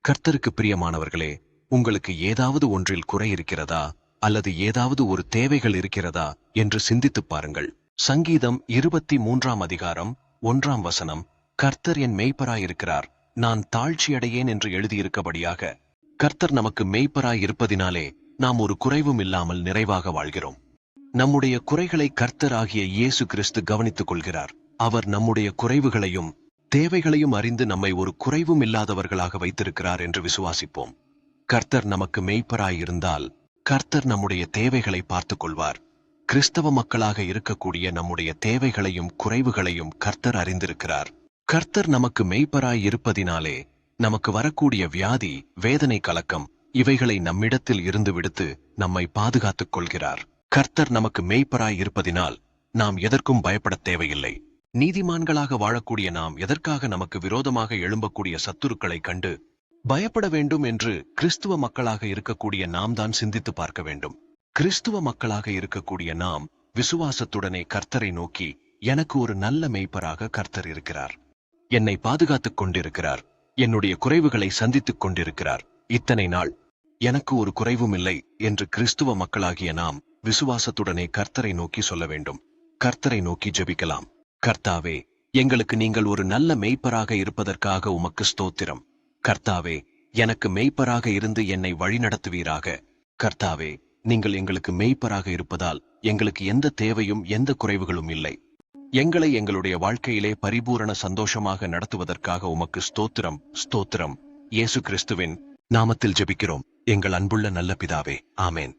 கர்த்தருக்கு பிரியமானவர்களே, உங்களுக்கு ஏதாவது ஒன்றில் குறை இருக்கிறதா அல்லது ஏதாவது ஒரு தேவைகள் இருக்கிறதா என்று சிந்தித்துப் பாருங்கள். சங்கீதம் 23 அதிகாரம் 1 கர்த்தர் என் மேய்ப்பராயிருக்கிறார், நான் தாழ்ச்சியடையேன் என்று எழுதியிருக்கபடியாக கர்த்தர் நமக்கு மேய்ப்பராயிருப்பதினாலே நாம் ஒரு குறைவும் இல்லாமல் நிறைவாக வாழ்கிறோம். நம்முடைய குறைகளை கர்த்தர் ஆகிய இயேசு கிறிஸ்து கவனித்துக் கொள்கிறார். அவர் நம்முடைய குறைவுகளையும் தேவைகளையும் அறிந்து நம்மை ஒரு குறைவும் இல்லாதவர்களாக வைத்திருக்கிறார் என்று விசுவாசிப்போம். கர்த்தர் நமக்கு மேய்ப்பராயிருந்தால் கர்த்தர் நம்முடைய தேவைகளை பார்த்துக் கொள்வார். கிறிஸ்தவ மக்களாக இருக்கக்கூடிய நம்முடைய தேவைகளையும் குறைவுகளையும் கர்த்தர் அறிந்திருக்கிறார். கர்த்தர் நமக்கு மேய்ப்பராய் இருப்பதினாலே நமக்கு வரக்கூடிய வியாதி, வேதனை, கலக்கம் இவைகளை நம்மிடத்தில் இருந்து விடுத்து நம்மை பாதுகாத்துக் கொள்கிறார். கர்த்தர் நமக்கு மேய்ப்பராய் இருப்பதினால் நாம் எதற்கும் பயப்படத் தேவையில்லை. நீதிமான்களாக வாழக்கூடிய நாம் எதற்காக நமக்கு விரோதமாக எழும்பக்கூடிய சத்துருக்களை கண்டு பயப்பட வேண்டும் என்று கிறிஸ்துவ மக்களாக இருக்கக்கூடிய நாம் தான் சிந்தித்து பார்க்க வேண்டும். கிறிஸ்துவ மக்களாக இருக்கக்கூடிய நாம் விசுவாசத்துடனே கர்த்தரை நோக்கி, எனக்கு ஒரு நல்ல மேய்ப்பராக கர்த்தர் இருக்கிறார், என்னை பாதுகாத்துக் கொண்டிருக்கிறார், என்னுடைய குறைவுகளை சந்தித்துக் கொண்டிருக்கிறார், இத்தனை நாள் எனக்கு ஒரு குறைவும் இல்லை என்று கிறிஸ்துவ மக்களாகிய நாம் விசுவாசத்துடனே கர்த்தரை நோக்கி சொல்ல வேண்டும். கர்த்தரை நோக்கி ஜெபிக்கலாம். கர்த்தாவே, எங்களுக்கு நீங்கள் ஒரு நல்ல மேய்ப்பராக இருப்பதற்காக உமக்கு ஸ்தோத்திரம். கர்த்தாவே, எனக்கு மேய்ப்பராக இருந்து என்னை வழிநடத்துவீராக. கர்த்தாவே, நீங்கள் எங்களுக்கு மேய்ப்பராக இருப்பதால் எங்களுக்கு எந்த தேவையும் எந்த குறைவுகளும் இல்லை. எங்களை எங்களுடைய வாழ்க்கையிலே பரிபூரண சந்தோஷமாக நடத்துவதற்காக உமக்கு ஸ்தோத்திரம். ஸ்தோத்திரம். இயேசு கிறிஸ்துவின் நாமத்தில் ஜெபிக்கிறோம் எங்கள் அன்புள்ள நல்ல பிதாவே, ஆமேன்.